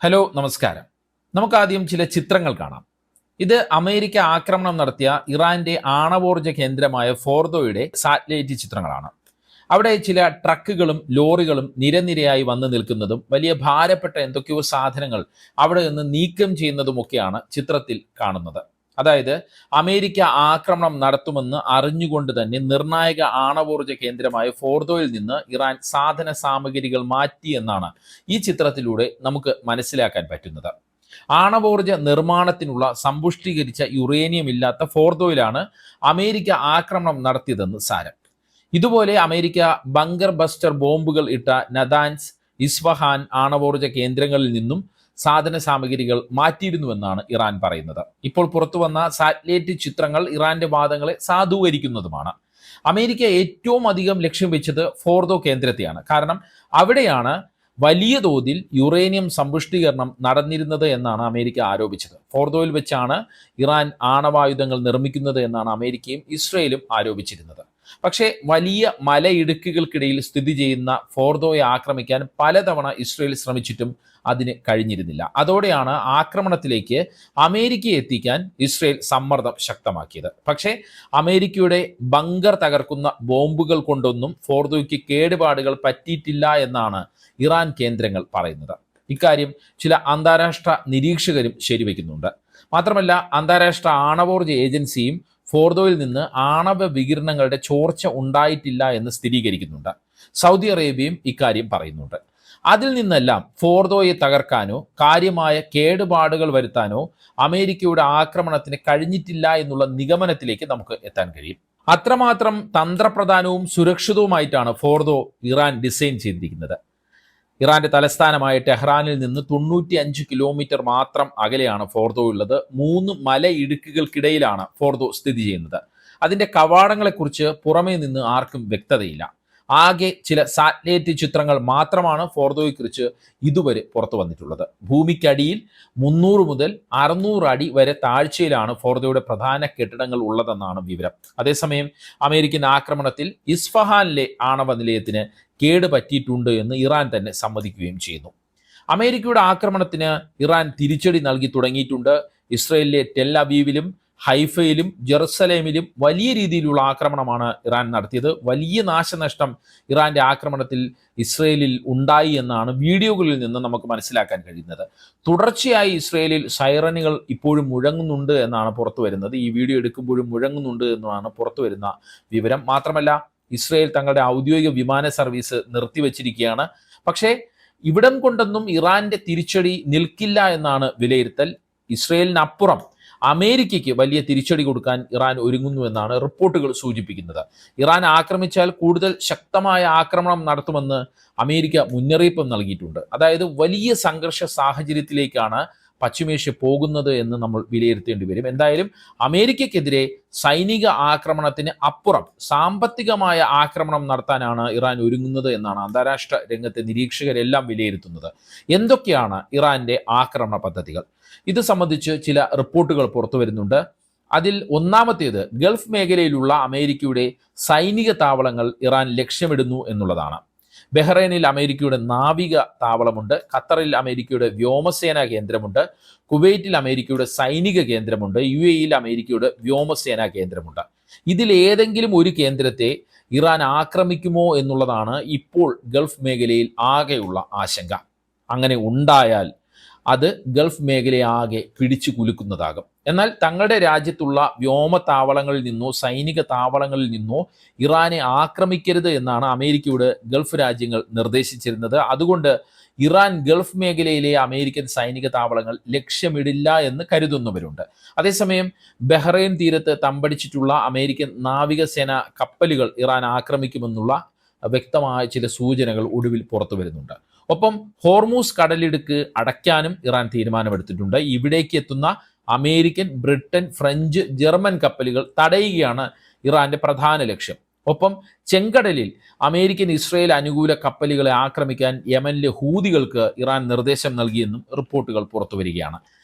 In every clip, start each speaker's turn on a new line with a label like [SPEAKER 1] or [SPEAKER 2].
[SPEAKER 1] Hello നമസ്കാരം. നമുക്കാദ്യം ചില ചിത്രങ്ങൾ കാണാം. ഇത് അമേരിക്ക ആക്രമണം നടത്തിയ ഇറാന്റെ ആണവോർജ്ജ കേന്ദ്രമായ ഫോർദോയുടെ സാറ്റലൈറ്റ് ചിത്രങ്ങളാണ്. അവിടെ ചില ട്രക്കുകളും ലോറികളും നിരനിരയായി വന്നു നിൽക്കുന്നതും വലിയ ഭാരപ്പെട്ട എന്തൊക്കെയോ സാധനങ്ങൾ അവിടെ നിന്ന് നീക്കം ചെയ്യുന്നതുമൊക്കെയാണ് ചിത്രത്തിൽ കാണുന്നത്. അതായത് അമേരിക്ക ആക്രമണം നടത്തുമെന്ന് അറിഞ്ഞുകൊണ്ട് തന്നെ നിർണായക ആണവോർജ്ജ കേന്ദ്രമായ ഫോർദോയിൽ നിന്ന് ഇറാൻ സാധന സാമഗ്രികൾ മാറ്റി എന്നാണ് ഈ ചിത്രത്തിലൂടെ നമുക്ക് മനസ്സിലാക്കാൻ പറ്റുന്നത്. ആണവോർജ്ജ നിർമ്മാണത്തിനുള്ള സമ്പുഷ്ടീകരിച്ച യുറേനിയം ഇല്ലാത്ത ഫോർദോയിലാണ് അമേരിക്ക ആക്രമണം നടത്തിയതെന്ന് സാരം. ഇതുപോലെ അമേരിക്ക ബങ്കർ ബസ്റ്റർ ബോംബുകൾ ഇട്ട നദാൻസ്, ഇസ്ഫഹാൻ ആണവോർജ്ജ കേന്ദ്രങ്ങളിൽ നിന്നും സാധന സാമഗ്രികൾ മാറ്റിയിരുന്നുവെന്നാണ് ഇറാൻ പറയുന്നത്. ഇപ്പോൾ പുറത്തുവന്ന സാറ്റലൈറ്റ് ചിത്രങ്ങൾ ഇറാന്റെ വാദങ്ങളെ സാധൂകരിക്കുന്നതുമാണ്. അമേരിക്ക ഏറ്റവും അധികം ലക്ഷ്യം വെച്ചത് ഫോർദോ കേന്ദ്രത്തെയാണ്. കാരണം അവിടെയാണ് വലിയ തോതിൽ യുറേനിയം സമ്പുഷ്ടീകരണം നടന്നിരുന്നത് എന്നാണ് അമേരിക്ക ആരോപിച്ചത്. ഫോർദോയിൽ വെച്ചാണ് ഇറാൻ ആണവായുധങ്ങൾ നിർമ്മിക്കുന്നത് എന്നാണ് അമേരിക്കയും ഇസ്രയേലും ആരോപിച്ചിരുന്നത്. പക്ഷേ വലിയ മലയിടുക്കുകൾക്കിടയിൽ സ്ഥിതി ചെയ്യുന്ന ഫോർദോയെ ആക്രമിക്കാൻ പലതവണ ഇസ്രയേൽ ശ്രമിച്ചിട്ടും അതിന് കഴിഞ്ഞിരുന്നില്ല. അതോടെയാണ് ആക്രമണത്തിലേക്ക് അമേരിക്കയെ എത്തിക്കാൻ ഇസ്രയേൽ സമ്മർദ്ദം ശക്തമാക്കിയത്. പക്ഷേ അമേരിക്കയുടെ ബങ്കർ തകർക്കുന്ന ബോംബുകൾ കൊണ്ടൊന്നും ഫോർദോയ്ക്ക് കേടുപാടുകൾ പറ്റിയിട്ടില്ല എന്നാണ് ഇറാൻ കേന്ദ്രങ്ങൾ പറയുന്നത്. ഇക്കാര്യം ചില അന്താരാഷ്ട്ര നിരീക്ഷകരും ശരിവെക്കുന്നുണ്ട്. മാത്രമല്ല അന്താരാഷ്ട്ര ആണവോർജ്ജ ഏജൻസിയും ഫോർദോയിൽ നിന്ന് ആണവ വികിരണങ്ങളുടെ ചോർച്ച ഉണ്ടായിട്ടില്ല എന്ന് സ്ഥിരീകരിക്കുന്നുണ്ട്. സൗദി അറേബ്യയും ഇക്കാര്യം പറയുന്നുണ്ട്. അതിൽ നിന്നെല്ലാം ഫോർദോയെ തകർക്കാനോ കാര്യമായ കേടുപാടുകൾ വരുത്താനോ അമേരിക്കയുടെ ആക്രമണത്തിന് കഴിഞ്ഞിട്ടില്ല എന്നുള്ള നിഗമനത്തിലേക്ക് നമുക്ക് എത്താൻ കഴിയും. അത്രമാത്രം തന്ത്രപ്രധാനവും സുരക്ഷിതവുമായിട്ടാണ് ഫോർദോ ഇറാൻ ഡിസൈൻ ചെയ്തിരിക്കുന്നത്. ഇറാന്റെ തലസ്ഥാനമായ ടെഹ്റാനിൽ നിന്ന് 95 കിലോമീറ്റർ മാത്രം അകലെയാണ് ഫോർദോ ഉള്ളത്. 3 മലയിടുക്കുകൾക്കിടയിലാണ് ഫോർദോ സ്ഥിതി ചെയ്യുന്നത്. അതിന്റെ കവാടങ്ങളെക്കുറിച്ച് പുറമേ നിന്ന് ആർക്കും വ്യക്തതയില്ല. ആകെ ചില സാറ്റലൈറ്റ് ചിത്രങ്ങൾ മാത്രമാണ് ഫോർദോയെക്കുറിച്ച് ഇതുവരെ പുറത്തു വന്നിട്ടുള്ളത്. ഭൂമിക്കടിയിൽ 300 മുതൽ 600 അടി വരെ താഴ്ചയിലാണ് ഫോർദോയുടെ പ്രധാന കെട്ടിടങ്ങൾ ഉള്ളതെന്നാണ് വിവരം. അതേസമയം അമേരിക്കൻ ആക്രമണത്തിൽ ഇസ്ഫഹാനിലെ ആണവ നിലയത്തിന് കേട് പറ്റിയിട്ടുണ്ട് എന്ന് ഇറാൻ തന്നെ സമ്മതിക്കുകയും ചെയ്യുന്നു. അമേരിക്കയുടെ ആക്രമണത്തിന് ഇറാൻ തിരിച്ചടി നൽകി തുടങ്ങിയിട്ടുണ്ട്. ഇസ്രയേലിലെ ടെൽ അവീവിലും ഹൈഫയിലും ജെറുസലേമിലും വലിയ രീതിയിലുള്ള ആക്രമണമാണ് ഇറാൻ നടത്തിയത്. വലിയ നാശനഷ്ടം ഇറാന്റെ ആക്രമണത്തിൽ ഇസ്രയേലിൽ ഉണ്ടായി എന്നാണ് വീഡിയോകളിൽ നിന്ന് നമുക്ക് മനസ്സിലാക്കാൻ കഴിയുന്നത്. തുടർച്ചയായി ഇസ്രയേലിൽ സൈറനുകൾ ഇപ്പോഴും മുഴങ്ങുന്നുണ്ട് എന്നാണ് പുറത്തു വരുന്നത്. ഈ വീഡിയോ എടുക്കുമ്പോഴും മുഴങ്ങുന്നുണ്ട് എന്നാണ് പുറത്തു വരുന്ന വിവരം. മാത്രമല്ല ഇസ്രയേൽ തങ്ങളുടെ ഔദ്യോഗിക വിമാന സർവീസ് നിർത്തിവെച്ചിരിക്കുകയാണ്. പക്ഷേ ഇവിടം കൊണ്ടൊന്നും ഇറാന്റെ തിരിച്ചടി നിൽക്കില്ല എന്നാണ് വിലയിരുത്തൽ. ഇസ്രയേലിനപ്പുറം അമേരിക്കയ്ക്ക് വലിയ തിരിച്ചടി കൊടുക്കാൻ ഇറാൻ ഒരുങ്ങുന്നു എന്നാണ് റിപ്പോർട്ടുകൾ സൂചിപ്പിക്കുന്നത്. ഇറാൻ ആക്രമിച്ചാൽ കൂടുതൽ ശക്തമായ ആക്രമണം നടത്തുമെന്ന് അമേരിക്ക മുന്നറിയിപ്പ് നൽകിയിട്ടുണ്ട്. അതായത് വലിയ സംഘർഷ സാഹചര്യത്തിലേക്കാണ് പശ്ചിമേഷ്യ പോകുന്നത് എന്ന് നമ്മൾ വിലയിരുത്തേണ്ടി വരും. എന്തായാലും അമേരിക്കയ്ക്കെതിരെ സൈനിക ആക്രമണത്തിന് അപ്പുറം സാമ്പത്തികമായ ആക്രമണം നടത്താനാണ് ഇറാൻ ഒരുങ്ങുന്നത് എന്നാണ് അന്താരാഷ്ട്ര രംഗത്തെ നിരീക്ഷകരെല്ലാം വിലയിരുത്തുന്നത്. എന്തൊക്കെയാണ് ഇറാന്റെ ആക്രമണ പദ്ധതികൾ? ഇത് സംബന്ധിച്ച് ചില റിപ്പോർട്ടുകൾ പുറത്തു വരുന്നുണ്ട്. അതിൽ ഒന്നാമത്തേത് ഗൾഫ് മേഖലയിലുള്ള അമേരിക്കയുടെ സൈനിക താവളങ്ങൾ ഇറാൻ ലക്ഷ്യമിടുന്നു എന്നുള്ളതാണ്. ബഹ്റൈനിൽ അമേരിക്കയുടെ നാവിക താവളമുണ്ട്. ഖത്തറിൽ അമേരിക്കയുടെ വ്യോമസേനാ കേന്ദ്രമുണ്ട്. കുവൈറ്റിൽ അമേരിക്കയുടെ സൈനിക കേന്ദ്രമുണ്ട്. UAEയിൽ അമേരിക്കയുടെ വ്യോമസേനാ കേന്ദ്രമുണ്ട്. ഇതിലേതെങ്കിലും ഒരു കേന്ദ്രത്തെ ഇറാൻ ആക്രമിക്കുമോ എന്നുള്ളതാണ് ഇപ്പോൾ ഗൾഫ് മേഖലയിൽ ആകെയുള്ള ആശങ്ക. അങ്ങനെ ഉണ്ടായാൽ അത് ഗൾഫ് മേഖലയെ ആകെ പിടിച്ചു കുലുക്കുന്നതാകും. എന്നാൽ തങ്ങളുടെ രാജ്യത്തുള്ള വ്യോമതാവളങ്ങളിൽ നിന്നോ സൈനിക താവളങ്ങളിൽ നിന്നോ ഇറാനെ ആക്രമിക്കരുത് എന്നാണ് അമേരിക്കയോട് ഗൾഫ് രാജ്യങ്ങൾ നിർദ്ദേശിച്ചിരുന്നത്. അതുകൊണ്ട് ഇറാൻ ഗൾഫ് മേഖലയിലെ അമേരിക്കൻ സൈനിക താവളങ്ങൾ ലക്ഷ്യമിടില്ല എന്ന് കരുതുന്നവരുണ്ട്. അതേസമയം ബഹ്റൈൻ തീരത്ത് തമ്പടിച്ചിട്ടുള്ള അമേരിക്കൻ നാവികസേന കപ്പലുകൾ ഇറാൻ ആക്രമിക്കുമെന്നുള്ള വ്യക്തമായ ചില സൂചനകൾ ഒടുവിൽ പുറത്തു വരുന്നുണ്ട്. ഒപ്പം ഹോർമൂസ് കടലിടുക്ക് അടയ്ക്കാനും ഇറാൻ തീരുമാനമെടുത്തിട്ടുണ്ട്. ഇവിടേക്ക് എത്തുന്ന അമേരിക്കൻ, ബ്രിട്ടൻ, ഫ്രഞ്ച്, ജർമ്മൻ കപ്പലുകൾ തടയുകയാണ് ഇറാന്റെ പ്രധാന ലക്ഷ്യം. ഒപ്പം ചെങ്കടലിൽ അമേരിക്കൻ ഇസ്രയേൽ അനുകൂല കപ്പലുകളെ ആക്രമിക്കാൻ യമനിലെ ഹൂതികൾക്ക് ഇറാൻ നിർദ്ദേശം നൽകിയെന്നും റിപ്പോർട്ടുകൾ പുറത്തുവരികയാണ്.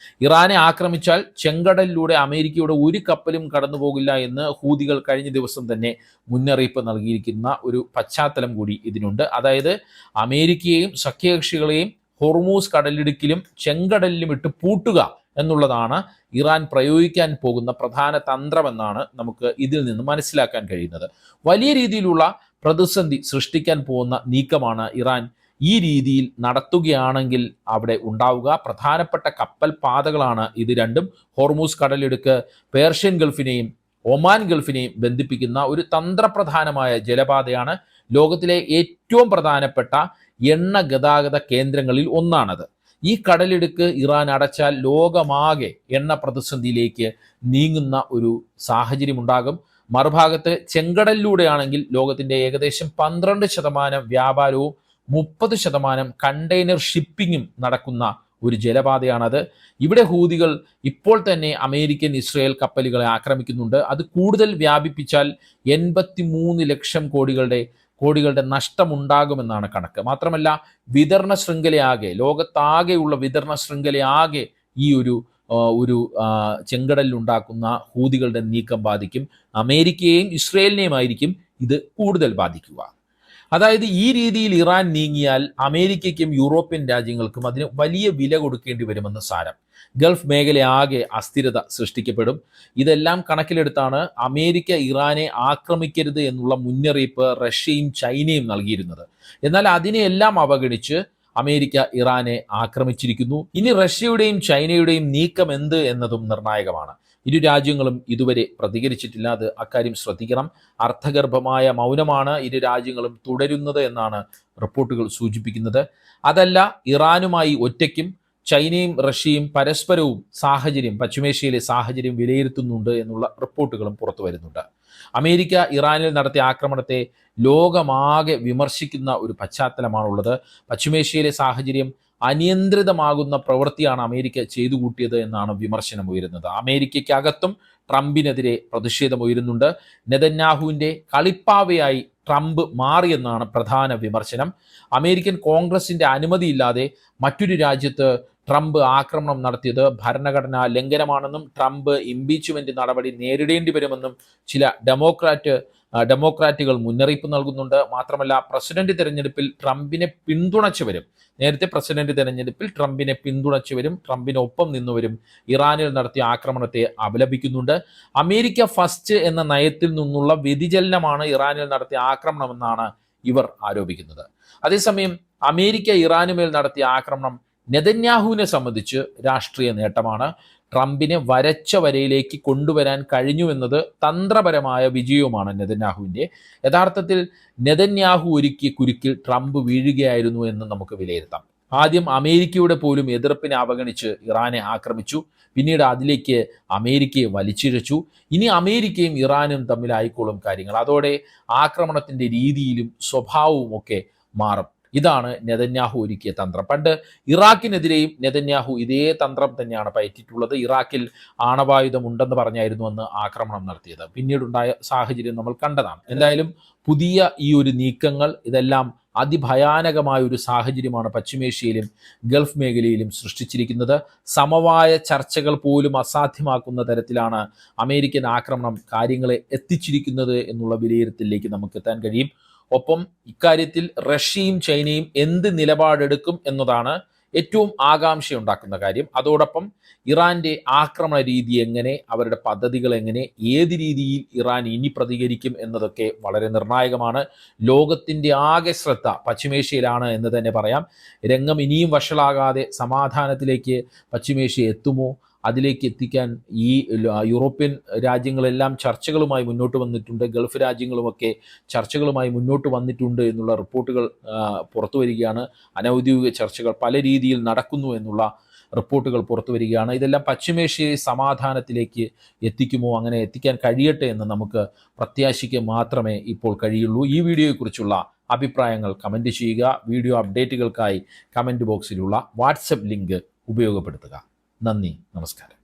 [SPEAKER 1] ഇറാനെ ആക്രമിച്ചാൽ ചെങ്കടലിലൂടെ അമേരിക്കയുടെ ഒരു കപ്പലും കടന്നു പോകില്ല എന്ന് ഹൂതികൾ കഴിഞ്ഞ ദിവസം തന്നെ മുന്നറിയിപ്പ് നൽകിയിരിക്കുന്ന ഒരു പശ്ചാത്തലം കൂടി ഇതിനുണ്ട്. അതായത് അമേരിക്കയെയും സഖ്യകക്ഷികളെയും ഹോർമൂസ് കടലിടുക്കിലും ചെങ്കടലിലും ഇട്ട് പൂട്ടുക എന്നുള്ളതാണ് ഇറാൻ പ്രയോഗിക്കാൻ പോകുന്ന പ്രധാന തന്ത്രമെന്നാണ് നമുക്ക് ഇതിൽ നിന്ന് മനസ്സിലാക്കാൻ കഴിയുന്നത്. വലിയ രീതിയിലുള്ള പ്രതിസന്ധി സൃഷ്ടിക്കാൻ പോകുന്ന നീക്കമാണ് ഇറാൻ ഈ രീതിയിൽ നടത്തുകയാണെങ്കിൽ അവിടെ ഉണ്ടാവുക. പ്രധാനപ്പെട്ട കപ്പൽ പാതകളാണ് ഇത് രണ്ടും. ഹോർമൂസ് കടലിടുക്ക് പേർഷ്യൻ ഗൾഫിനെയും ഒമാൻ ഗൾഫിനെയും ബന്ധിപ്പിക്കുന്ന ഒരു തന്ത്രപ്രധാനമായ ജലപാതയാണ്. ലോകത്തിലെ ഏറ്റവും പ്രധാനപ്പെട്ട എണ്ണ ഗതാഗത കേന്ദ്രങ്ങളിൽ ഒന്നാണത്. ഈ കടലിടുക്ക് ഇറാൻ അടച്ചാൽ ലോകമാകെ എണ്ണ പ്രതിസന്ധിയിലേക്ക് നീങ്ങുന്ന ഒരു സാഹചര്യമുണ്ടാകും. മറുഭാഗത്ത് ചെങ്കടലിലൂടെയാണെങ്കിൽ ലോകത്തിൻ്റെ ഏകദേശം 12% വ്യാപാരവും 30% കണ്ടെയ്നർ ഷിപ്പിങ്ങും നടക്കുന്ന ഒരു ജലപാതയാണത്. ഇവിടെ ഹൂതികൾ ഇപ്പോൾ തന്നെ അമേരിക്കൻ ഇസ്രയേൽ കപ്പലുകളെ ആക്രമിക്കുന്നുണ്ട്. അത് കൂടുതൽ വ്യാപിപ്പിച്ചാൽ 83 ലക്ഷം കോടികളുടെ നഷ്ടമുണ്ടാകുമെന്നാണ് കണക്ക്. മാത്രമല്ല വിതരണ ശൃംഖലയാകെ, ലോകത്താകെയുള്ള വിതരണ ശൃംഖലയാകെ ഈ ഒരു ചെങ്കടലിൽ ഉണ്ടാക്കുന്ന ഹൂതികളുടെ നീക്കം ബാധിക്കും. അമേരിക്കയെയും ഇസ്രയേലിനെയുമായിരിക്കും ഇത് കൂടുതൽ ബാധിക്കുക. അതായത് ഈ രീതിയിൽ ഇറാൻ നീങ്ങിയാൽ അമേരിക്കയ്ക്കും യൂറോപ്യൻ രാജ്യങ്ങൾക്കും അതിന് വലിയ വില കൊടുക്കേണ്ടി വരുമെന്ന് സാരം. ഗൾഫ് മേഖലയാകെ അസ്ഥിരത സൃഷ്ടിക്കപ്പെടും. ഇതെല്ലാം കണക്കിലെടുത്താണ് അമേരിക്ക ഇറാനെ ആക്രമിക്കരുത് എന്നുള്ള മുന്നറിയിപ്പ് റഷ്യയും ചൈനയും നൽകിയിരുന്നത്. എന്നാൽ അതിനെയെല്ലാം അവഗണിച്ച് അമേരിക്ക ഇറാനെ ആക്രമിച്ചിരിക്കുന്നു. ഇനി റഷ്യയുടെയും ചൈനയുടെയും നീക്കം എന്ത് എന്നതും നിർണായകമാണ്. ഇരു രാജ്യങ്ങളും ഇതുവരെ പ്രതികരിച്ചിട്ടില്ല. അത് അക്കാര്യം ശ്രദ്ധിക്കണം. അർത്ഥഗർഭമായ മൗനമാണ് ഇരു രാജ്യങ്ങളും തുടരുന്നത് എന്നാണ് റിപ്പോർട്ടുകൾ സൂചിപ്പിക്കുന്നത്. അതല്ല, ഇറാനുമായി ഒറ്റയ്ക്കും ചൈനയും റഷ്യയും പരസ്പരവും പശ്ചിമേഷ്യയിലെ സാഹചര്യം വിലയിരുത്തുന്നുണ്ട് എന്നുള്ള റിപ്പോർട്ടുകളും പുറത്തു വരുന്നുണ്ട്. അമേരിക്ക ഇറാനിൽ നടത്തിയ ആക്രമണത്തെ ലോകമാകെ വിമർശിക്കുന്ന ഒരു പശ്ചാത്തലമാണുള്ളത്. പശ്ചിമേഷ്യയിലെ സാഹചര്യം അനിയന്ത്രിതമാകുന്ന പ്രവൃത്തിയാണ് അമേരിക്ക ചെയ്തു കൂട്ടിയത് എന്നാണ് വിമർശനം ഉയരുന്നത്. അമേരിക്കയ്ക്കകത്തും ട്രംപിനെതിരെ പ്രതിഷേധം ഉയരുന്നുണ്ട്. നെതന്യാഹുവിൻ്റെ കളിപ്പാവയായി ട്രംപ് മാറിയെന്നാണ് പ്രധാന വിമർശനം. അമേരിക്കൻ കോൺഗ്രസിൻ്റെ അനുമതിയില്ലാതെ മറ്റൊരു രാജ്യത്ത് ട്രംപ് ആക്രമണം നടത്തിയത് ഭരണഘടനാ ലംഘനമാണെന്നും ട്രംപ് ഇംപീച്ച്മെന്റ് നടപടി നേരിടേണ്ടി വരുമെന്നും ചില ഡെമോക്രാറ്റുകൾ മുന്നറിയിപ്പ് നൽകുന്നുണ്ട്. മാത്രമല്ല, പ്രസിഡന്റ് തെരഞ്ഞെടുപ്പിൽ ട്രംപിനെ പിന്തുണച്ചവരും, നേരത്തെ പ്രസിഡന്റ് തെരഞ്ഞെടുപ്പിൽ ട്രംപിനെ പിന്തുണച്ചവരും ട്രംപിനൊപ്പം നിന്നവരും ഇറാനിൽ നടത്തിയ ആക്രമണത്തെ അപലപിക്കുന്നുണ്ട്. അമേരിക്ക ഫസ്റ്റ് എന്ന നയത്തിൽ നിന്നുള്ള വ്യതിചലനമാണ് ഇറാനിൽ നടത്തിയ ആക്രമണമെന്നാണ് ഇവർ ആരോപിക്കുന്നത്. അതേസമയം അമേരിക്ക ഇറാനുമേൽ നടത്തിയ ആക്രമണം നെതന്യാഹുവിനെ സംബന്ധിച്ച് രാഷ്ട്രീയ നേട്ടമാണ്. ട്രംപിനെ വരച്ച വരയിലേക്ക് കൊണ്ടുവരാൻ കഴിഞ്ഞുവെന്നത് തന്ത്രപരമായ വിജയവുമാണ് നെതന്യാഹുവിൻ്റെ. യഥാർത്ഥത്തിൽ നെതന്യാഹു ഒരുക്കിയ കുരുക്കിൽ ട്രംപ് വീഴുകയായിരുന്നു എന്ന് നമുക്ക് വിലയിരുത്താം. ആദ്യം അമേരിക്കയുടെ പോലും എതിർപ്പിനെ അവഗണിച്ച് ഇറാനെ ആക്രമിച്ചു. പിന്നീട് അതിലേക്ക് അമേരിക്കയെ വലിച്ചിഴച്ചു. ഇനി അമേരിക്കയും ഇറാനും തമ്മിലായിക്കോളും കാര്യങ്ങൾ. അതോടെ ആക്രമണത്തിൻ്റെ രീതിയിലും സ്വഭാവവും ഒക്കെ മാറും. ഇതാണ് നെതന്യാഹു ഒരുക്കിയ തന്ത്രം. പണ്ട് ഇറാഖിനെതിരെയും നെതന്യാഹു ഇതേ തന്ത്രം തന്നെയാണ് പയറ്റിയിട്ടുള്ളത്. ഇറാഖിൽ ആണവായുധം ഉണ്ടെന്ന് പറഞ്ഞായിരുന്നു അന്ന് ആക്രമണം നടത്തിയത്. പിന്നീടുണ്ടായ സാഹചര്യം നമ്മൾ കണ്ടതാണ്. എന്തായാലും പുതിയ ഈ ഒരു നീക്കങ്ങൾ ഇതെല്ലാം അതിഭയാനകമായ ഒരു സാഹചര്യമാണ് പശ്ചിമേഷ്യയിലും ഗൾഫ് മേഖലയിലും സൃഷ്ടിച്ചിരിക്കുന്നത്. സമവായ ചർച്ചകൾ പോലും അസാധ്യമാക്കുന്ന തരത്തിലാണ് അമേരിക്കൻ ആക്രമണം കാര്യങ്ങളെ എത്തിച്ചിരിക്കുന്നത് എന്നുള്ള വിലയിരുത്തലിലേക്ക് നമുക്ക് എത്താൻ കഴിയും. ഒപ്പം ഇക്കാര്യത്തിൽ റഷ്യയും ചൈനയും എന്ത് നിലപാടെടുക്കും എന്നതാണ് ഏറ്റവും ആകാംക്ഷയുണ്ടാക്കുന്ന കാര്യം. അതോടൊപ്പം ഇറാൻ്റെ ആക്രമണ രീതി എങ്ങനെ, അവരുടെ പദ്ധതികൾ എങ്ങനെ, ഏത് രീതിയിൽ ഇറാൻ ഇനി പ്രതികരിക്കും എന്നതൊക്കെ വളരെ നിർണായകമാണ്. ലോകത്തിൻ്റെ ആകെ ശ്രദ്ധ പശ്ചിമേഷ്യയിലാണ് എന്ന് തന്നെ പറയാം. രംഗം ഇനിയും വഷളാകാതെ സമാധാനത്തിലേക്ക് പശ്ചിമേഷ്യ എത്തുമോ? അതിലേക്ക് എത്തിക്കാൻ ഈ യൂറോപ്യൻ രാജ്യങ്ങളെല്ലാം ചർച്ചകളുമായി മുന്നോട്ട് വന്നിട്ടുണ്ട്. ഗൾഫ് രാജ്യങ്ങളുമൊക്കെ ചർച്ചകളുമായി മുന്നോട്ട് വന്നിട്ടുണ്ട് എന്നുള്ള റിപ്പോർട്ടുകൾ പുറത്തു വരികയാണ്. അനൗദ്യോഗിക ചർച്ചകൾ പല രീതിയിൽ നടക്കുന്നു എന്നുള്ള റിപ്പോർട്ടുകൾ പുറത്തു വരികയാണ്. ഇതെല്ലാം പശ്ചിമേഷ്യയെ സമാധാനത്തിലേക്ക് എത്തിക്കുമോ? അങ്ങനെ എത്തിക്കാൻ കഴിയട്ടെ എന്ന് നമുക്ക് പ്രത്യാശിക്ക് മാത്രമേ ഇപ്പോൾ കഴിയുള്ളൂ. ഈ വീഡിയോയെക്കുറിച്ചുള്ള അഭിപ്രായങ്ങൾ കമൻറ്റ് ചെയ്യുക. വീഡിയോ അപ്ഡേറ്റുകൾക്കായി കമൻറ്റ് ബോക്സിലുള്ള വാട്സപ്പ് ലിങ്ക് ഉപയോഗപ്പെടുത്തുക. നന്ദി, നമസ്കാരം.